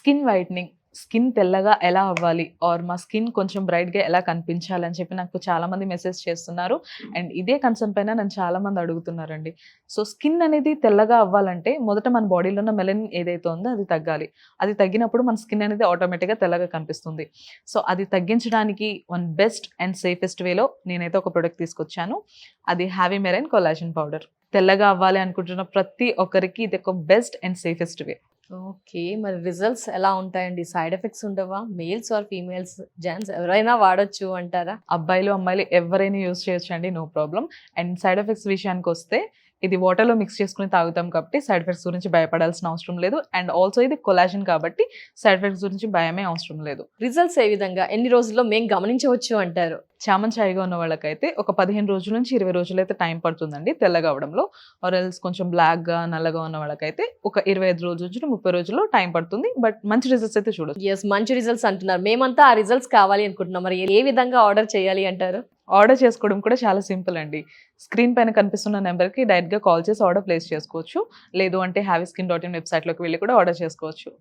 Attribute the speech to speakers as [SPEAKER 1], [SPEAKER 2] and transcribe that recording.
[SPEAKER 1] Skin whitening, skin తెల్లగా ఎలా అవ్వాలి? ఆర్ మా స్కిన్ కొంచెం బ్రైట్‌గా ఎలా కనిపించాలి? అని చెప్పి నాకు చాలామంది మెసేజ్ చేస్తున్నారు. అండ్ ఇదే కన్సర్న్ పైన నన్ను చాలామంది అడుగుతున్నారండి. సో, స్కిన్ అనేది తెల్లగా అవ్వాలంటే మొదట మన బాడీలో ఉన్న మెలనిన్ ఏదైతే ఉందో అది తగ్గాలి. అది తగ్గినప్పుడు మన స్కిన్ అనేది ఆటోమేటిక్‌గా తెల్లగా కనిపిస్తుంది. సో, అది తగ్గించడానికి వన్ బెస్ట్ అండ్ సేఫెస్ట్ వేలో నేనైతే ఒక ప్రొడక్ట్ తీసుకొచ్చాను. అది హ్యావీ మెరైన్ కొల్లాజెన్ పౌడర్. తెల్లగా అవ్వాలి అనుకుంటున్న ప్రతి ఒక్కరికి ఇది ఒక best and safest way.
[SPEAKER 2] Okay. మరి రిజల్ట్స్ ఎలా ఉంటాయండి? సైడ్ ఎఫెక్ట్స్ ఉండవా? మేల్స్ ఆర్ ఫీమేల్స్, జెంట్స్ ఎవరైనా వాడొచ్చు అంటారా?
[SPEAKER 1] అబ్బాయిలు, అమ్మాయిలు ఎవరైనా యూజ్ చేయొచ్చండి. No problem. And side effects విషయానికొస్తే ఇది వాటర్‌లో మిక్స్ చేసుకొని తాగుతాం కాబట్టి సైడ్ ఎఫెక్ట్స్ గురించి భయపడాల్సిన అవసరం లేదు. అండ్ ఆల్సో ఇది కొలాజెన్ కాబట్టి సైడ్ ఎఫెక్ట్స్ గురించి భయమే అవసరం లేదు.
[SPEAKER 2] రిజల్ట్స్ ఏ విధంగా ఎన్ని రోజుల్లో మేము గమనించవచ్చు అంటారు?
[SPEAKER 1] చామన్ ఉన్న వాళ్ళకైతే ఒక 15 రోజుల నుంచి 20 రోజులైతే టైం పడుతుందండి తెల్లగా అవ్వడంలో. ఆర్ ఎల్స్ కొంచెం బ్లాక్‌గా, నల్లగా ఉన్న వాళ్ళకైతే ఒక 25 రోజుల నుంచి 30 రోజుల్లో టైం పడుతుంది. బట్ మంచి రిజల్ట్స్ అయితే చూడొచ్చు.
[SPEAKER 2] యెస్. మంచి రిజల్ట్స్ అంటున్నారు. మేమంతా ఆ రిజల్ట్స్ కావాలి అనుకుంటున్నాం. మరి ఏ విధంగా ఆర్డర్ చేయాలి అంటారు?
[SPEAKER 1] ఆర్డర్ చేసుకోవడం కూడా చాలా సింపుల్ అండి. స్క్రీన్ పైన కనిపిస్తున్న నెంబర్‌కి డైరెక్ట్‌గా కాల్ చేసి ఆర్డర్ ప్లేస్ చేసుకోవచ్చు. లేదు అంటే హ్యావీస్కిన్.in వెబ్‌సైట్‌లోకి వెళ్లి కూడా ఆర్డర్ చేసుకోవచ్చు.